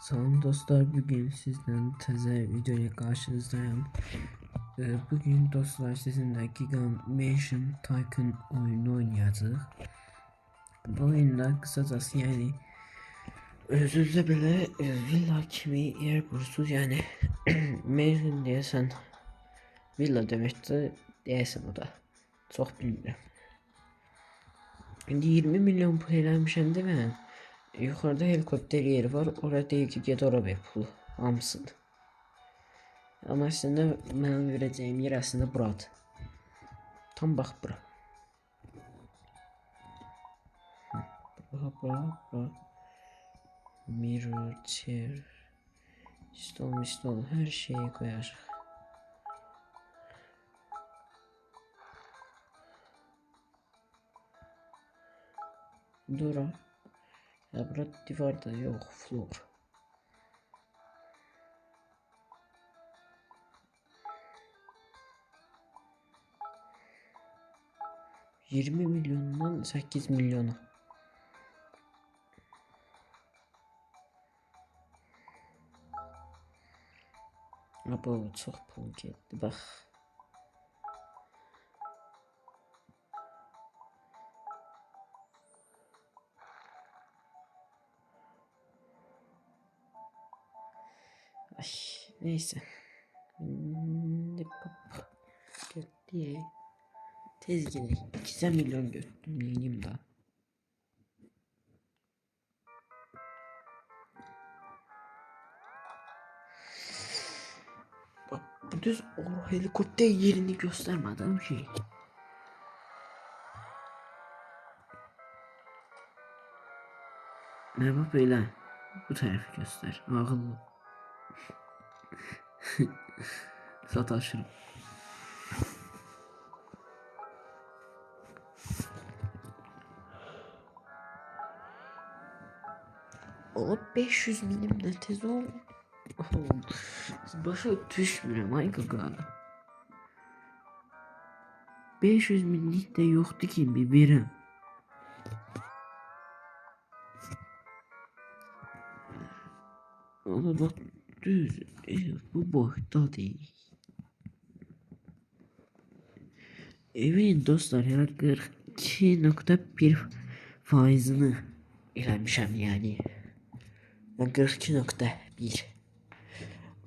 Salam dostlar, bugün sizden təzə video ile karşınızdayım. Bugün dostlar sizinle Giga Mansion Tycoon oyunu oynayacağız. Bu oyunda kısacası yani özünüzde belə villa kimi yer kursunuz, yani Mansion deyəsən villa deməkdir, deyəsən o da çox bilmirəm. İndi 20 milyon pul eləmişəm də mən. Yukarıda helikopter yeri var. Orada değil ki get oraya pul hamısını. Ama aslında benim vereceğim yer aslında buradır. Tam bak bura. Bura. Mirror, chair, stol her şeyi koyar. Dura. Ya burada divarda yok floor. $20 milyondan 8 milyona. Bu çok pul getdi bax. Ay, neyse. Getdi. Tez gidelim. 2 milyon götürdüm, neyim daha. Bak bu düz o helikopter yerini göstermeden şey. Merhaba beyler. Bu tarafı göster. Ağıllı. Sataşırım. O 500 milim de tez ol. Başa düşmürüm ay gaga. 500 millik de yoktu ki bir birim. Ama bak düz bu boyutta değil. Evin dostlar ya 42.1 faizini eləmişəm yani. 42.1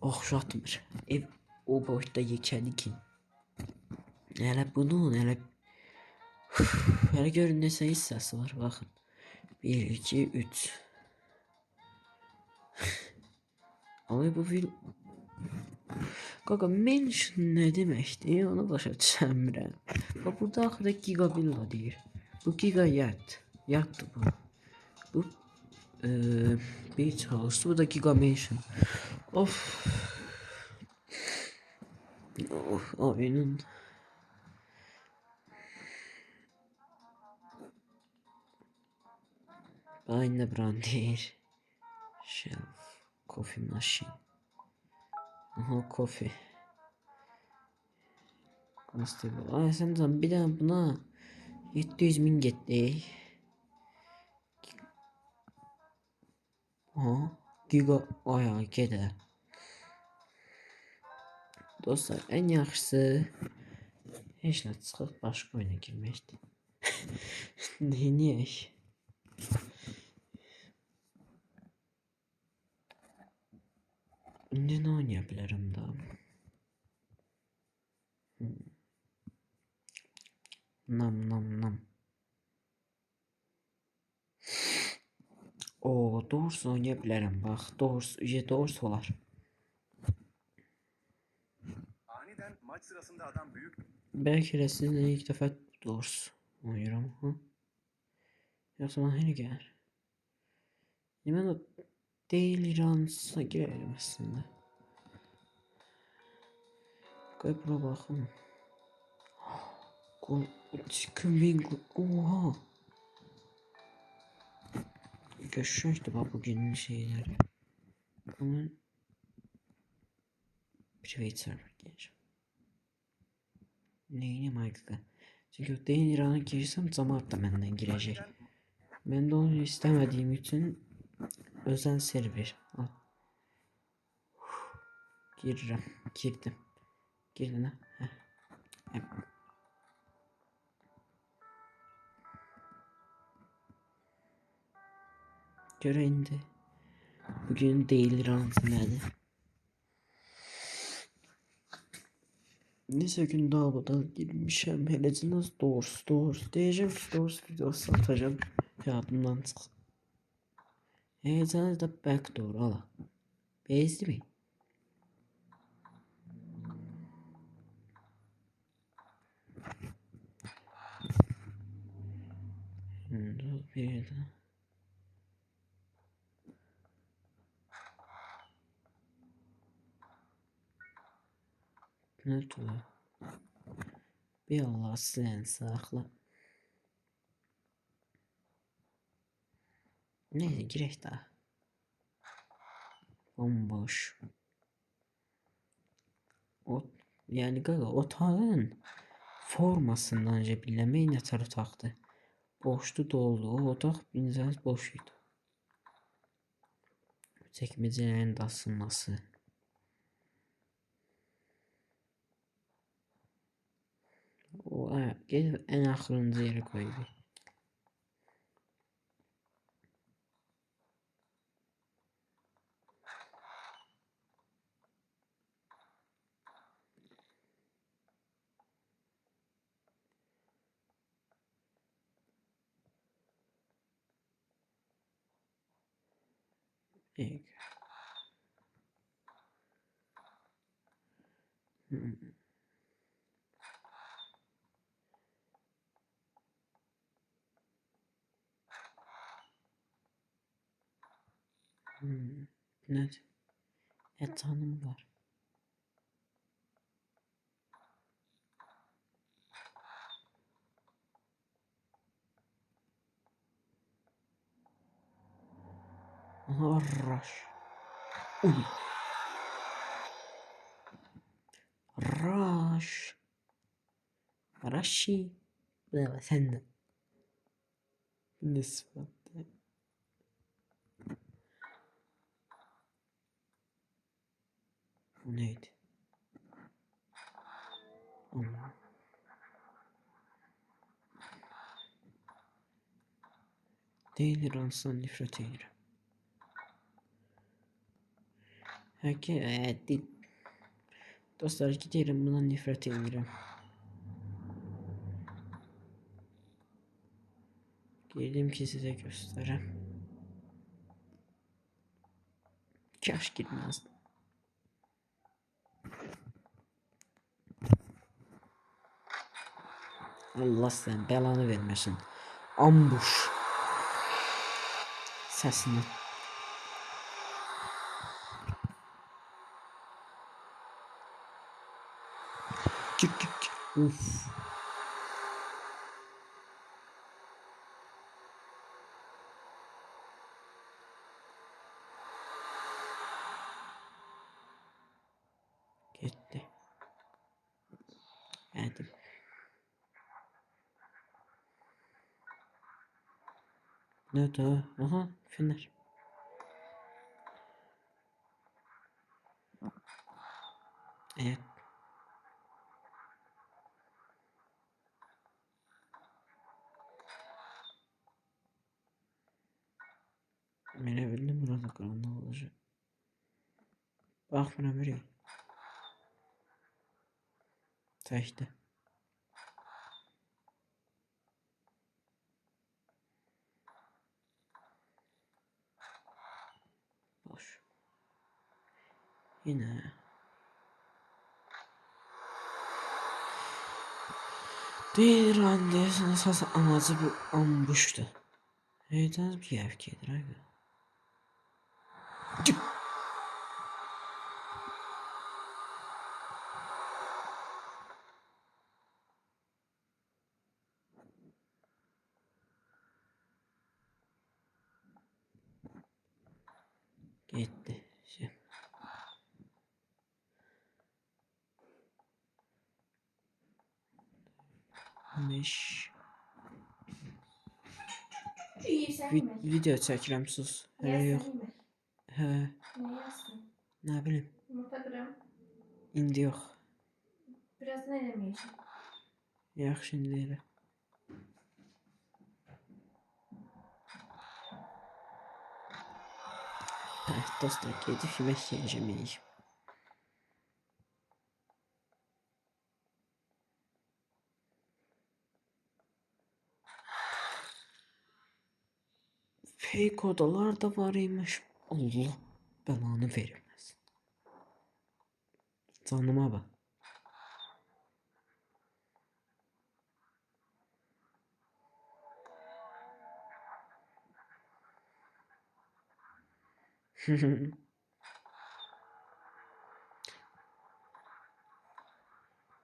oxşatmır. Ev o boyutta yekəli ki. Hələ bunun hələ görün neçə hissəsi var baxın. 1 2 3. Ama bu film Qaqa Mansion ne deməkdir? Onu başa düşəmirəm. Bax burada axırda Giga Villa deyir. Bu Giga yatdı bu. Bu Beach House, bu da Giga Mansion. Of. Oyunun aynı brand değil. Shelf, coffee machine. Aha coffee. Constable. Ay sen bir daha buna 700 min getdi. Aha Giga ayağa gedə. Dostlar en yaxşısı heç nə çıxıb başqa oyuna girməkdir. Denəyək. İndi nə oynaya bilərəm da? Nam. O doğrusu oynaya bilərəm bax. Doğrusu olar. Aniden maç sırasında adam büyük. Belki de sizinle ilk defa doğrusu oynuyorum. Ha? Yoksa bana hele gelir. Ben o değil İran'sa girerim aslında. Koy buna bakın. Chicken wing. Oha. Görüşürüz işte bak bugünün şeyleri. Ama private server geleceğim. Neyine Michael'a? Çünkü değil İran'a girsem cemaat da benden girecek. Ben de onu istemediğim için özel server attım. Girirəm. Girdim. Girdin ha? Heh. Görə indi. Bugün deyil ransı nədir? Neyse gün daha da girmişəm. Heləcəniz doğrusu. Deyəcəm ki doğrusu videosu atacağım. Yadımdan çıxsın. Heləcəniz də backdoor ala. Bezdi mi? Bir yerden. Ne diyor? Bir Allah sen sakla. Neyse girek daha. Bomboş. O yani gaga otağın formasından cebiləmək nətər otaqdır. Boşdu doldu. O otaq bincəniz boş idi. Çəkməcələrin də asılması. O gelib ən axırıncı yerə qoydu. Peki. Ne? Tanım var. Rush. Rush. Rashi. Evet sen de. Ne sıfattı? Bu neydi? Allah. Değil ransdan nefret ederim. Evet. Dostlar giderim bundan nefret ederim. Geldim ki size göstereyim. Kaş girmezdim. Allah sen belanı vermesin. Ambush. Sesini. Gir. Uf. Gitti. Hadi. Ne daha? Aha fener. Evet. Mene bildim burada karanlık olacak. Bak buna böyle. Taştı. Boş. Yine. Değil randevusun esas amacı bu ambuştu. Heyecanlı bir erkeğidir abi. Gitti. Şey. Meş. Video çəkirəm sus. Hələ yox. Hə. Nə bilim. İndi yox. Biraz ne eləməyəcəm? Yaxşı indi elə. Dostlar gedib yemək yiyəcəyik. Fake odalar da var imiş. Allah belanı verməsin. Canıma bak.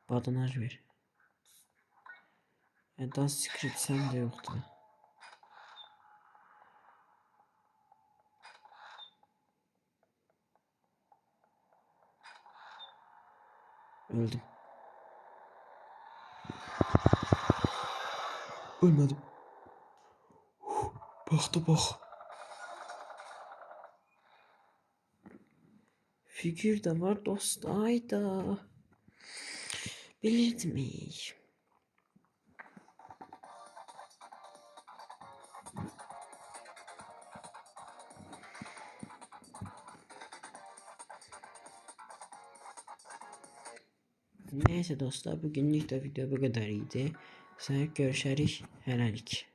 Badınaj ver. Daha script sende yoktu. Öldüm. Ölmedim. Baktı bak. Figür de var dost. Ayda. Bilirdim. Neyse dostlar bugünlük de video bu kadar iyiydi. Sonra görüşürüz. Hələlik.